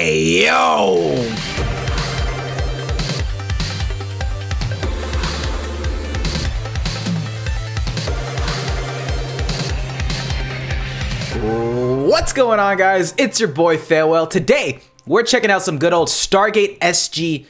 Hey, yo! What's going on, guys? It's your boy Farewell. Today, we're checking out some good old Stargate SG.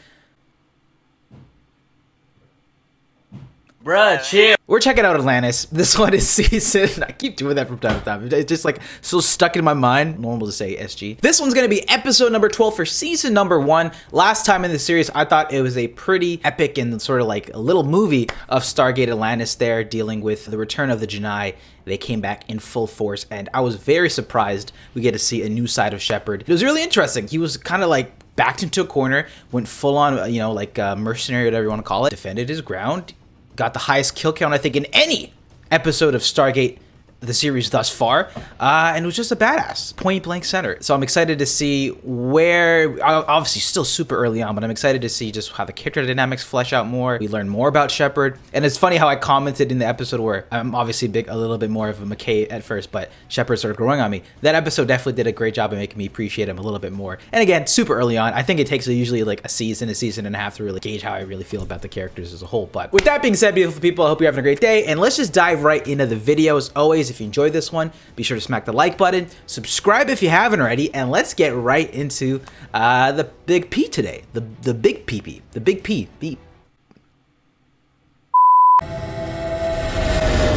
Bruh, chill. We're checking out Atlantis. This one is season. I keep doing that from time to time. It's just like so stuck in my mind. Normal to say SG. This one's gonna be episode number 12 for season number 1. Last time in the series, I thought it was a pretty epic and sort of like a little movie of Stargate Atlantis there, dealing with the return of the Janai. They came back in full force, and I was very surprised we get to see a new side of Shepard. It was really interesting. He was kind of like backed into a corner, went full on, you know, like mercenary, whatever you want to call it, defended his ground. Got the highest kill count, I think, in any episode of Stargate, the series thus far, and it was just a badass, point blank center. So I'm excited to see where, obviously still super early on, but I'm excited to see just how the character dynamics flesh out more. We learn more about Shepard, and it's funny how I commented in the episode where I'm obviously a little bit more of a McKay at first, but Shepard started growing on me. That episode definitely did a great job of making me appreciate him a little bit more. And again, super early on. I think it takes usually like a season and a half to really gauge how I really feel about the characters as a whole. But with that being said, beautiful people, I hope you're having a great day, and let's just dive right into the video. As always, if you enjoyed this one, be sure to smack the like button, subscribe if you haven't already, and let's get right into the big P today. The big PP. The big P. Beep.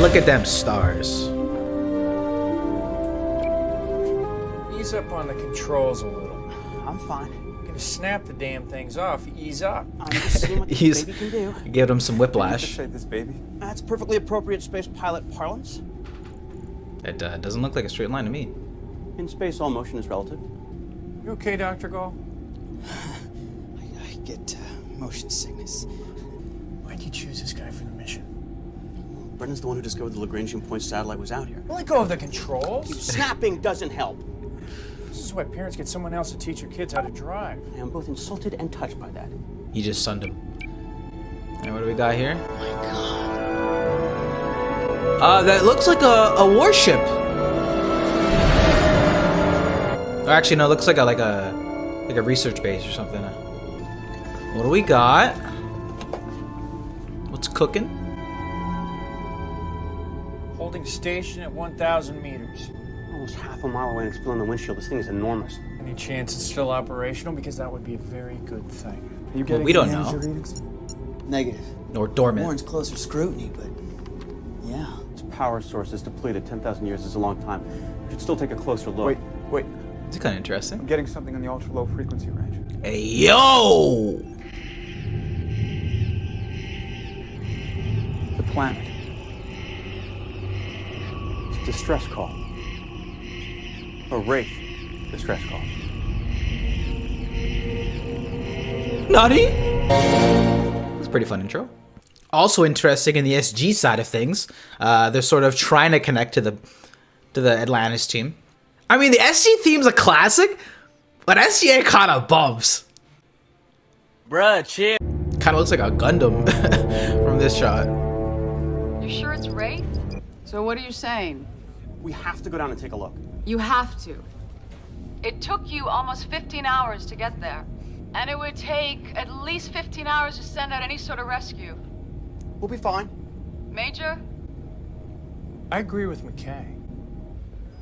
Look at them stars. Ease up on the controls a little. I'm fine. You're gonna snap the damn things off. Ease up. I'm just seeing what this baby can do. Give him some whiplash. Save this baby. That's perfectly appropriate space pilot parlance. It doesn't look like a straight line to me. In space, all motion is relative. You okay, Dr. Gall? I get motion sickness. Why'd you choose this guy for the mission? Brendan's the one who discovered the Lagrangian point satellite was out here. Let go of the controls. Snapping doesn't help. This is why parents get someone else to teach your kids how to drive. I am both insulted and touched by that. He just sunned him. And what do we got here? Oh my God. That looks like a warship. Or actually, no, it looks like a research base or something. What do we got? What's cooking? Holding station at 1,000 meters. Almost half a mile away and it's filling the windshield. This thing is enormous. Any chance it's still operational? Because that would be a very good thing. Are you getting we don't any know. energy readings? Negative. Or dormant. Warren's closer scrutiny, but yeah. Its power source is depleted. 10,000 years is a long time. We should still take a closer look. Wait. It's kind of interesting. I'm getting something in the ultra-low frequency range. Hey, yo! The planet. It's a distress call. A Wraith distress call. Nutty? It's a pretty fun intro. Also interesting in the SG side of things, they're sort of trying to connect to the Atlantis team. I mean, the SG theme's a classic, but SGA kind of bumps. Bruh, chill. Kind of looks like a Gundam from this shot. You sure it's Wraith? So what are you saying? We have to go down and take a look. You have to. It took you almost 15 hours to get there. And it would take at least 15 hours to send out any sort of rescue. We'll be fine. Major? I agree with McKay.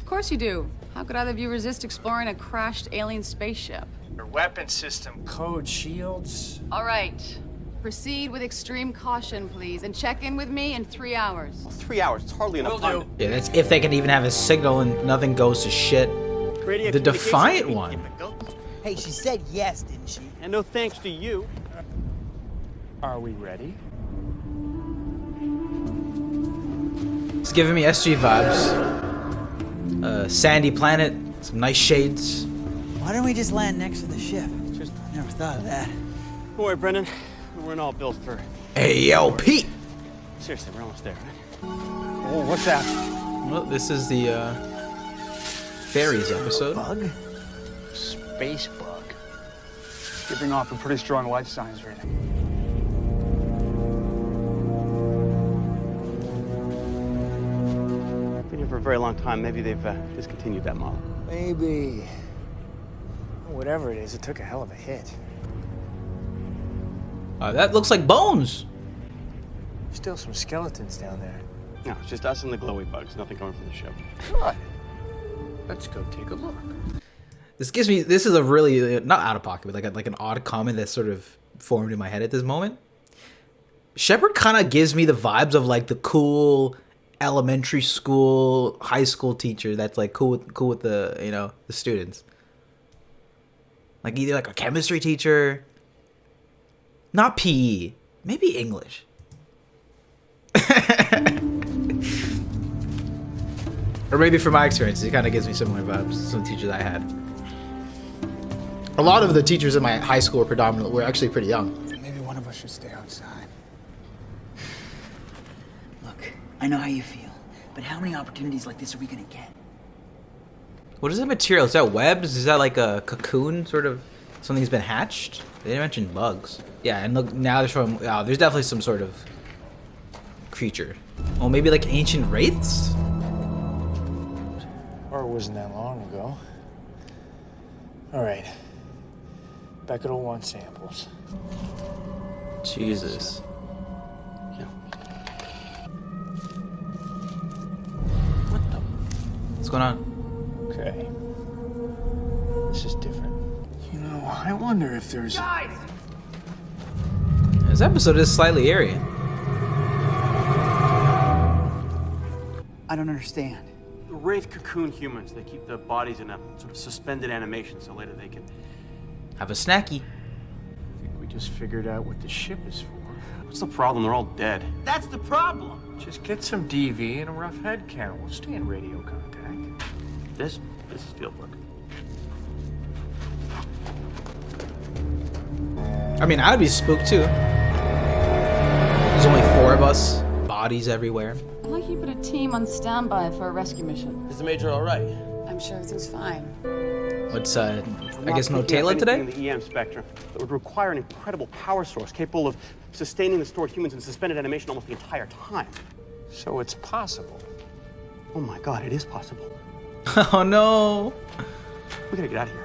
Of course you do. How could either of you resist exploring a crashed alien spaceship? Your weapon system, code, shields. All right. Proceed with extreme caution, please, and check in with me in 3 hours. Well, 3 hours. It's hardly enough Will time. do. Yeah, that's if they can even have a signal and nothing goes to shit. Radio The communication Defiant would be one. difficult. Hey, she said yes, didn't she? And no thanks to you. Are we ready? It's giving me SG vibes. Sandy planet, some nice shades. Why don't we just land next to the ship? Just never thought of that. Don't worry, Brendan. We're all built for... Hey, yo, Pete! Seriously, we're almost there, right? Oh, what's that? Well, this is the fairies episode. Bug? Space bug. Giving off a pretty strong life science rating. Been here for a very long time. Maybe they've discontinued that model. Maybe. Whatever it is, it took a hell of a hit. That looks like bones. Still some skeletons down there. No, it's just us and the glowy bugs. Nothing coming from the ship. Good. Let's go take a look. This is a really, not out of pocket, but like an odd comment that sort of formed in my head at this moment. Shepard kind of gives me the vibes of like the cool elementary school, high school teacher that's like cool with the, you know, the students. Like either like a chemistry teacher, not PE, maybe English. Or maybe from my experience, it kind of gives me similar vibes to some teachers I had. A lot of the teachers in my high school were actually pretty young. Maybe one of us should stay outside. Look, I know how you feel, but how many opportunities like this are we gonna get? What is that material? Is that webs? Is that like a cocoon, sort of? Something's been hatched? They didn't mention bugs. Yeah, and look, now they're showing, wow, there's definitely some sort of creature. Oh, maybe like ancient wraiths? Or it wasn't that long ago. Alright. Beckett will want samples. Jesus. Yeah. What the? What's going on? Okay. This is different. You know, I wonder if there's... This episode is slightly eerie. I don't understand. The Wraith cocoon humans. They keep their bodies in a sort of suspended animation so later they can... Have a snacky. I think we just figured out what the ship is for. What's the problem? They're all dead. That's the problem. Just get some DV and a rough head count. We'll stay in radio contact. This is field work. I mean, I'd be spooked too. There's only 4 of us, bodies everywhere. I'd like you to put a team on standby for a rescue mission. Is the Major all right? I'm sure everything's fine. What's, I guess no Taylor today? In the EM spectrum that would require an incredible power source capable of sustaining the stored humans in suspended animation almost the entire time. So it's possible. Oh my God, it is possible. Oh no. We gotta get out of here.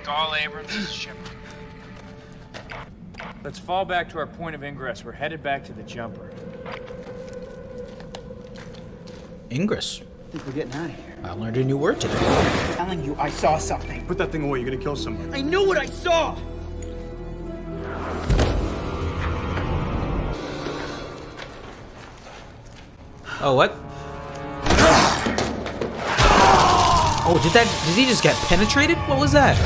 Call Abrams, this is Shepard. Let's fall back to our point of ingress. We're headed back to the jumper. Ingress. I think we're getting out of here. I learned a new word today. I'm telling you, I saw something. Put that thing away, you're gonna kill somebody. I know what I saw! Oh, what? Oh, did he just get penetrated? What was that?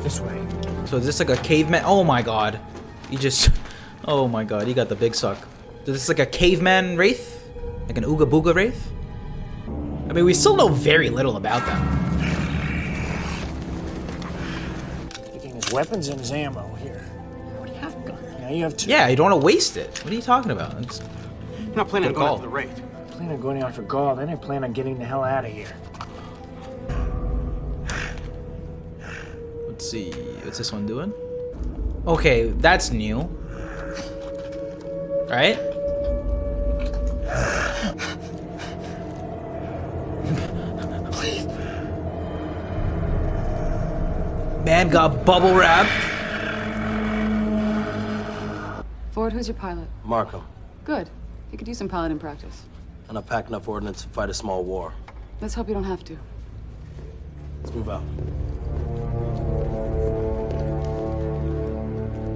This way. So is this like a caveman? Oh my god. He just, oh my god, he got the big suck. So this is like a caveman wraith? Like an Ooga Booga wraith? I mean, we still know very little about them. Taking his weapons and his ammo here. I already have a gun. Now you have 2. Yeah, you don't want to waste it. What are you talking about? It's, You're not planning on Good going call. after the Wraith. I plan on going out for Gaul, then I plan on getting the hell out of here. let's see, what's this one doing? Okay, that's new. Right? Man got bubble wrapped. Ford, who's your pilot? Markham. Good. You could use some piloting practice. And I've packed enough ordnance to fight a small war. Let's hope you don't have to. Let's move out.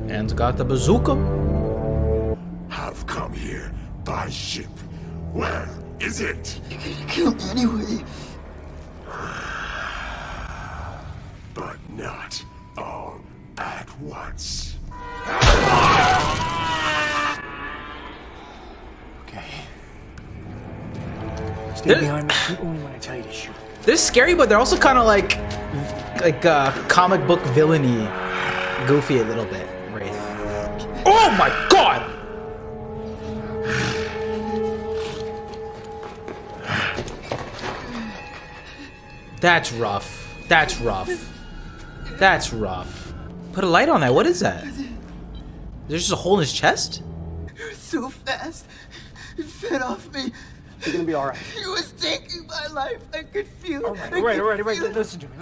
And got the bazooka. Have come here by ship. Where is it? You're gonna kill me anyway. But not all at once. Okay. Stay behind me. Shoot only when I tell you to shoot. They're scary, but they're also kind of like comic book villainy, goofy a little bit. Wraith. Oh my god! That's rough. That's rough. That's rough. Put a light on that. What is that? There's just a hole in his chest? You're so fast. It fed off me. You're gonna be all right. He was taking my life. I could feel it. All right. Listen to me.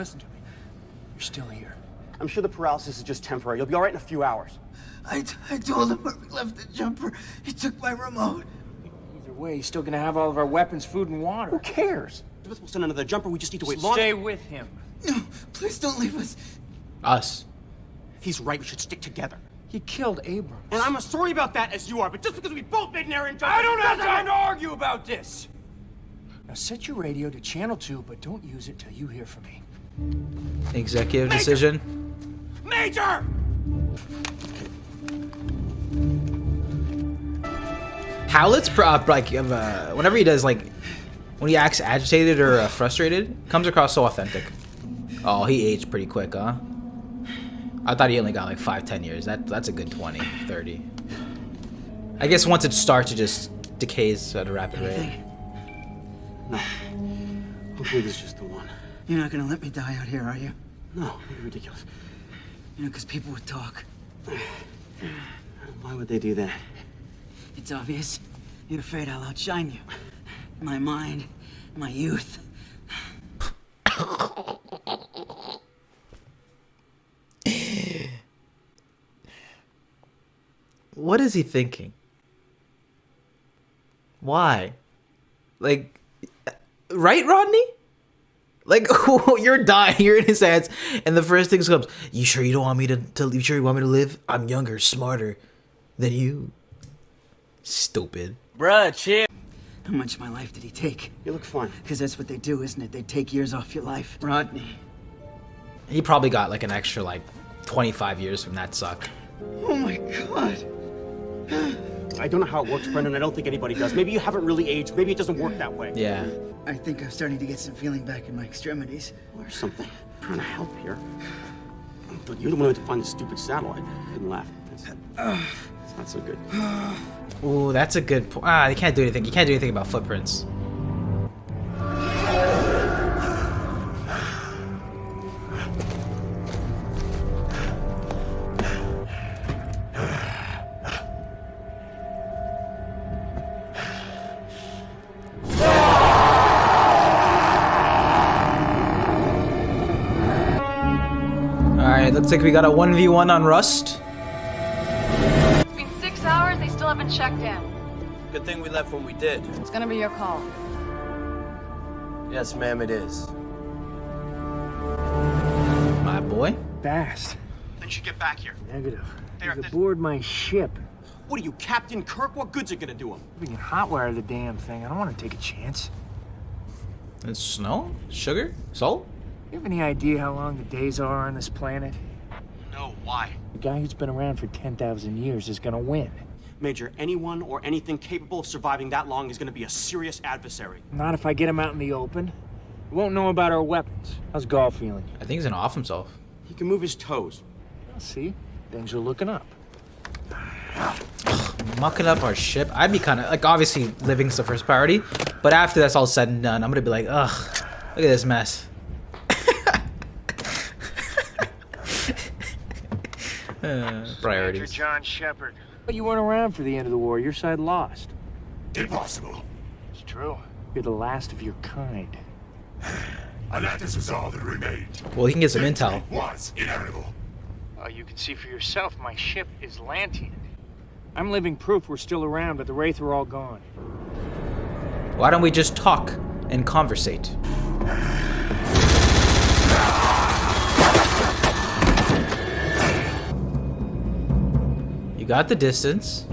You're still here. I'm sure the paralysis is just temporary. You'll be all right in a few hours. I told him when we left the jumper. He took my remote. Either way, he's still gonna have all of our weapons, food, and water. Who cares? We'll send another jumper. We just need to wait long. Stay with him. No, please don't leave us. Us. If he's right, we should stick together. He killed Abrams. And I'm as sorry about that as you are, but just because we both made an error in I don't have time to argue about this. Now set your radio to channel 2, but don't use it till you hear from me. Executive decision. Major! Howlett's whenever he does like when he acts agitated or frustrated, comes across so authentic. Oh, he aged pretty quick, huh? I thought he only got like 5-10 years. That's a good 20, 30. I guess once it starts, it just decays at a rapid rate. No. Hopefully this is just the one. You're not gonna let me die out here, are you? No, you're ridiculous. You know, because people would talk. Why would they do that? It's obvious. You're afraid I'll outshine you. My mind, my youth. What is he thinking? Why? Like, right, Rodney? Like, you're dying, you're in his hands, and the first thing comes, you sure you don't want me to you sure you want me to live? I'm younger, smarter than you. Stupid. Bruh, chill. How much of my life did he take? You look fine. Because that's what they do, isn't it? They take years off your life. Rodney. He probably got like an extra like 25 years from that suck. Oh my God. I don't know how it works, Brendan. I don't think anybody does. Maybe you haven't really aged. Maybe it doesn't work that way. Yeah. I think I'm starting to get some feeling back in my extremities. Or something. I'm trying to help here. But you're the one who had to find the stupid satellite. Couldn't laugh. It's not so good. Ooh, that's a good point. Ah, you can't do anything. You can't do anything about footprints. Alright, looks like we got a 1v1 on Rust. It's been 6 hours, they still haven't checked in. Good thing we left when we did. It's gonna be your call. Yes, ma'am, it is. My boy. Fast. Then you should get back here. Negative. There, He's there's- aboard my ship. What are you, Captain Kirk? What good's it gonna do him? We can hotwire the damn thing. I don't want to take a chance. It's snow? Sugar? Salt? You have any idea how long the days are on this planet? No, why? The guy who's been around for 10,000 years is gonna win. Major, anyone or anything capable of surviving that long is gonna be a serious adversary. Not if I get him out in the open. He won't know about our weapons. How's Gaul feeling? I think he's gonna off himself. He can move his toes. I'll see. Things are looking up. Mucking up our ship. I'd be kind of like, obviously living's the first priority, but after that's all said and done, I'm gonna be like, ugh, look at this mess. Priorities. Major John Shepard. But you weren't around for the end of the war. Your side lost. Impossible. It's true. You're the last of your kind. Atlantis was all that remained. Well, he can get some intel. It was inevitable. You can see for yourself, my ship is Lantian. I'm living proof we're still around, but the Wraith are all gone. Why don't we just talk and conversate? You got the distance.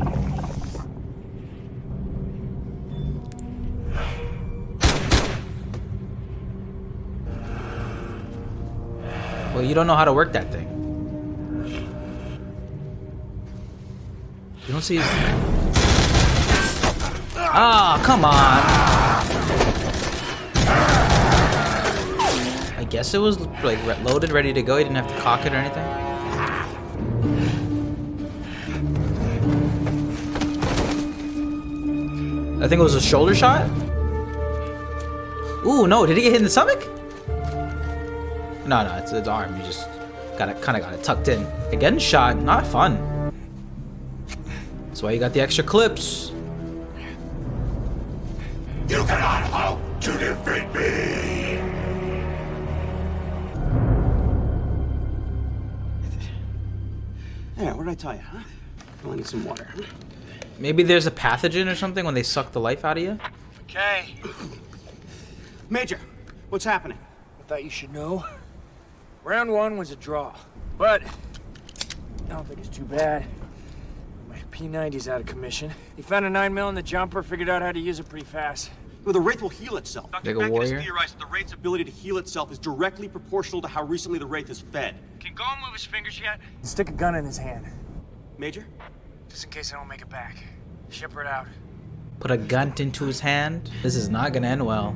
Well, you don't know how to work that thing. You don't see his... Ah, come on. I guess it was like loaded, ready to go. You didn't have to cock it or anything. I think it was a shoulder shot. Ooh, no, did he get hit in the stomach? No, it's his arm. You just kind of got it tucked in. Again, shot, not fun. That's why you got the extra clips. You cannot hope to defeat me! Yeah, what did I tell you, huh? Oh, I need some water. Maybe there's a pathogen or something when they suck the life out of you? McKay! Major, what's happening? I thought you should know. Round 1 was a draw, but I don't think it's too bad. My P90's out of commission. He found a 9mm in the jumper, figured out how to use it pretty fast. Well, the Wraith will heal itself. Like a warrior? Theorized that the Wraith's ability to heal itself is directly proportional to how recently the Wraith is fed. Can Gone move his fingers yet? Stick a gun in his hand, Major? just in case I don't make it back. Shipper it out. Put a gun into his hand? This is not gonna end well.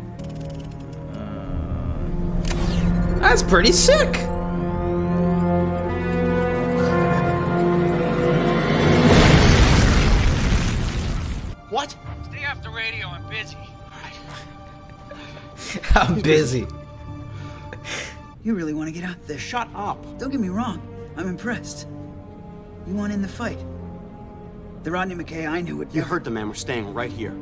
That's pretty sick! What? Stay off the radio, I'm busy. I'm busy. You really want to get out there? Shut up. Don't get me wrong. I'm impressed. You want in the fight. The Rodney McKay I knew would You never... heard the man. We're staying right here.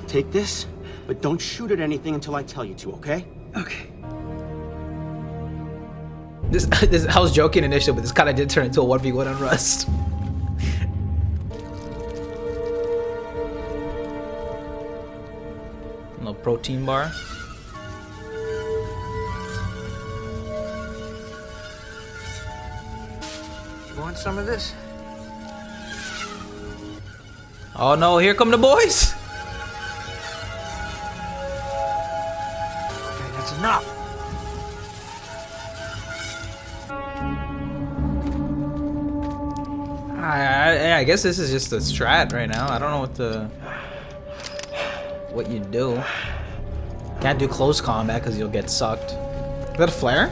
Take this, but don't shoot at anything until I tell you to, okay? Okay. This I was joking initially, but this kind of did turn into a 1v1 on Rust. No protein bar. You want some of this? Oh no, here come the boys! Okay, that's enough. I guess this is just a strat right now. I don't know what you do. Can't do close combat because you'll get sucked. Is that a flare?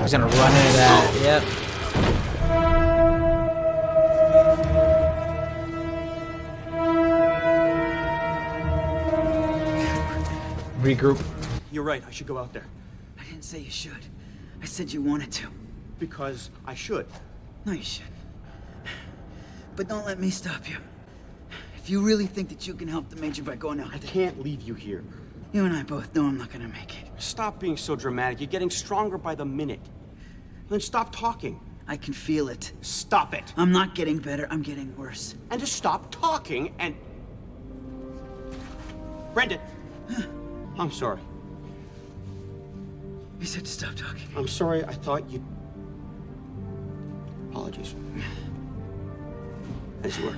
He's gonna run into that. Yep. Regroup. You're right. I should go out there. I didn't say you should. I said you wanted to. Because I should. No, you should. But don't let me stop you. If you really think that you can help the Major by going out I there, can't leave you here. you and I both know I'm not gonna make it. Stop being so dramatic. You're getting stronger by the minute. Then stop talking. I can feel it. Stop it. I'm not getting better, I'm getting worse. And just stop talking and... Brendan! I'm sorry. You said to stop talking. I'm sorry. I thought you... Apologies. As you were.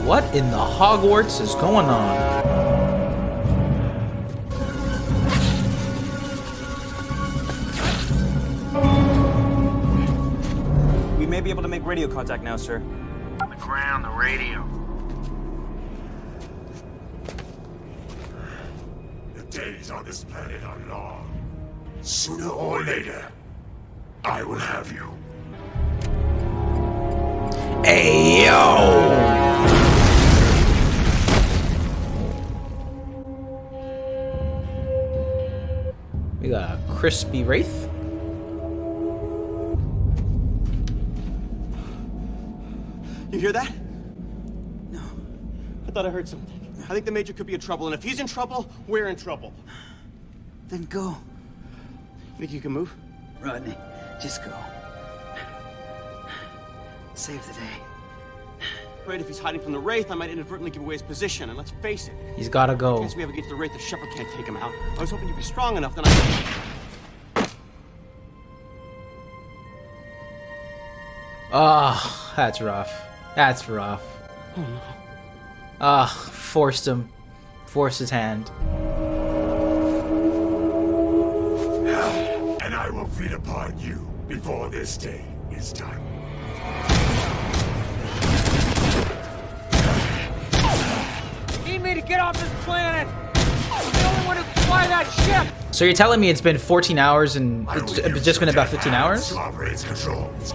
What in the Hogwarts is going on? We may be able to make radio contact now, sir. On the ground, the radio. The days on this planet are long. Sooner or later, I will have you. Hey yo! We got a crispy Wraith. You hear that? No. I thought I heard something. I think the Major could be in trouble, and if he's in trouble, we're in trouble. Then go. Think you can move? Rodney, just go. Save the day. Right, if he's hiding from the Wraith, I might inadvertently give away his position, and let's face it. He's gotta go. Once we have against the Wraith, the Shepherd can't take him out. I was hoping you'd be strong enough, then I... Oh, that's rough. That's rough. Ah, forced him. Forced his hand. And I will feed upon you before this day is done. Need me to get off this planet! the only one who can fly that ship! So you're telling me it's been 14 hours and it's just been about 15 hours? To operate controls.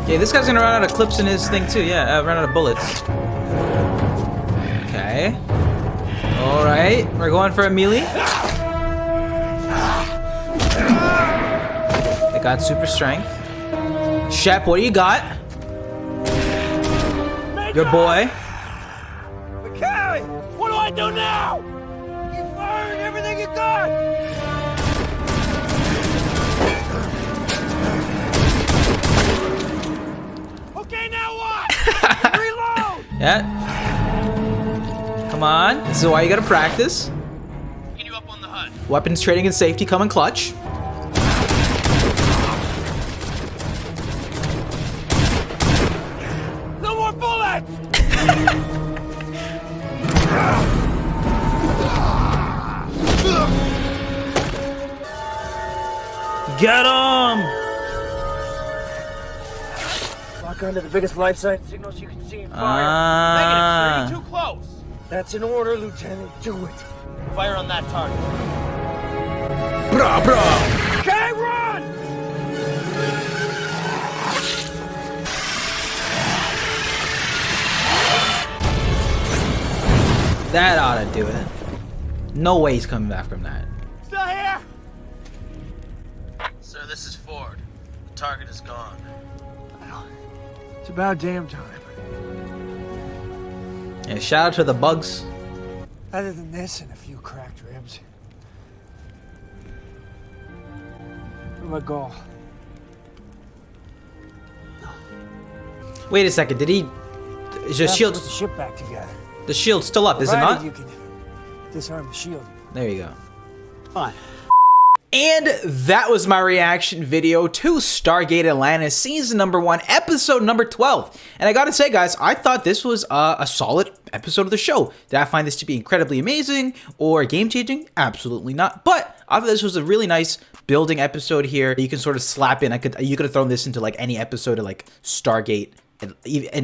Yeah, this guy's gonna run out of clips in his thing too. Yeah, run out of bullets. Okay. Alright, we're going for a melee. They got super strength. Shep, what do you got? Your boy. McKay! What do I do now? Keep firing everything you got! Okay, now what? Reload! Yeah. Come on. This is why you gotta practice. Get you up on the hut. Weapons trading and safety come in clutch. No more bullets! Get him! Lock onto the biggest life sign signals you can see and fire. Ah. Negative, 3, too close. That's an order, Lieutenant. Do it. Fire on that target. Brah, brah. Okay, run! That ought to do it. No way he's coming back from that. Still here? Sir, this is Ford. The target is gone. It's about damn time. Yeah, shout out to the bugs. Other than this and a few cracked ribs. My goal. Wait a second, did he... Is your shield... Put the ship back together. The shield's still up, is it Provided not? you can disarm the shield. There you go. Fine. And that was my reaction video to Stargate Atlantis Season number 1, Episode number 12. And I gotta say, guys, I thought this was a solid episode of the show. Did I find this to be incredibly amazing or game-changing? Absolutely not. But I thought this was a really nice building episode here. You can sort of slap in. You could have thrown this into like any episode of like Stargate in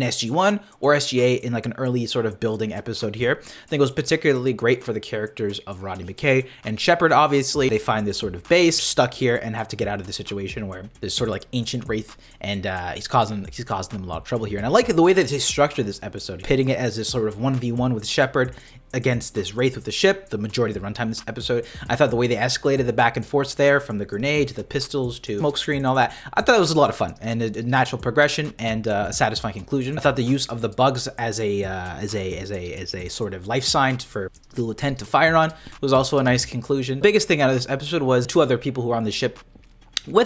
SG1 or SGA in like an early sort of building episode here. I think it was particularly great for the characters of Rodney McKay and Shepard. Obviously, they find this sort of base stuck here and have to get out of the situation where there's sort of like ancient Wraith, and he's causing them a lot of trouble here. And I like the way that they structured this episode, pitting it as this sort of 1v1 with Shepard against this Wraith with the ship, the majority of the runtime of this episode. I thought the way they escalated the back and forth there, from the grenade to the pistols to smoke screen and all that, I thought it was a lot of fun and a natural progression and a satisfying conclusion. I thought the use of the bugs as a sort of life sign for the lieutenant to fire on was also a nice conclusion. The biggest thing out of this episode was two other people who were on the ship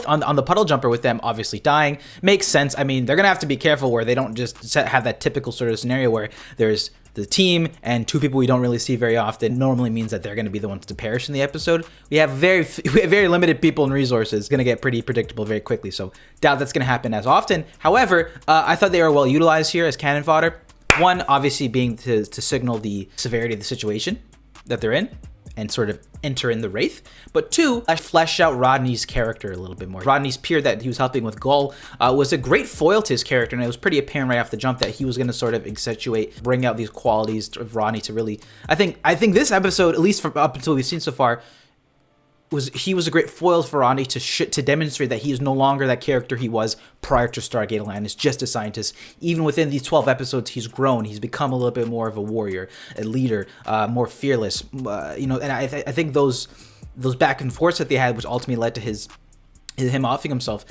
on the puddle jumper with them obviously dying. Makes sense. I mean, they're gonna have to be careful where they don't just have that typical sort of scenario where there's the team and two people we don't really see very often. Normally means that they're going to be the ones to perish in the episode. We have very limited people and resources. It's going to get pretty predictable very quickly, so doubt that's going to happen as often. However, I thought they were well utilized here as cannon fodder. One, obviously being to signal the severity of the situation that they're in and sort of enter in the Wraith. But two, I flesh out Rodney's character a little bit more. Rodney's peer that he was helping with Gull was a great foil to his character, and it was pretty apparent right off the jump that he was going to sort of accentuate, bring out these qualities of Rodney to really... I think this episode, at least from up until we've seen so far, he was a great foil for Rodney to demonstrate that he is no longer that character he was prior to Stargate Atlantis, just a scientist. Even within these 12 episodes, he's grown. He's become a little bit more of a warrior, a leader, more fearless. And I think those back and forths that they had, which ultimately led to him offing himself,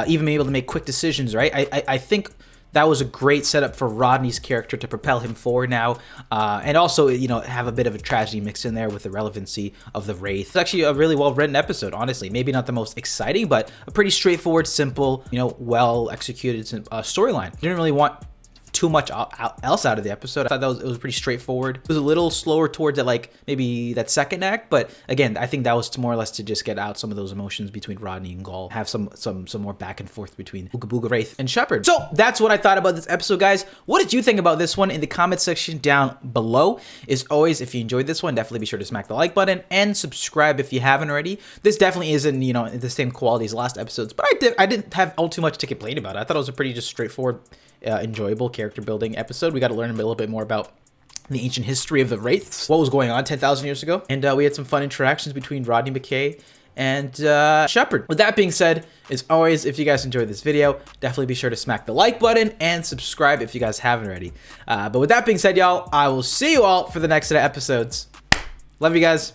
even being able to make quick decisions. Right? I think that was a great setup for Rodney's character to propel him forward now, and also, have a bit of a tragedy mixed in there with the relevancy of the Wraith. It's actually a really well-written episode, honestly. Maybe not the most exciting, but a pretty straightforward, simple, well-executed storyline. Didn't really want too much else out of the episode. I thought it was pretty straightforward. It was a little slower towards that, maybe that second act, but again, I think that was more or less to just get out some of those emotions between Rodney and Gull, have some more back and forth between Booga Booga Wraith and Shepard. So that's what I thought about this episode, guys. What did you think about this one in the comment section down below? As always, if you enjoyed this one, definitely be sure to smack the like button and subscribe if you haven't already. This definitely isn't, the same quality as last episodes, but I didn't have all too much to complain about. I thought it was a pretty just straightforward, enjoyable character building episode. We got to learn a little bit more about the ancient history of the Wraiths, what was going on 10,000 years ago. And we had some fun interactions between Rodney McKay and Shepard. With that being said, as always, if you guys enjoyed this video, definitely be sure to smack the like button and subscribe if you guys haven't already. But with that being said, y'all, I will see you all for the next set of episodes. Love you guys.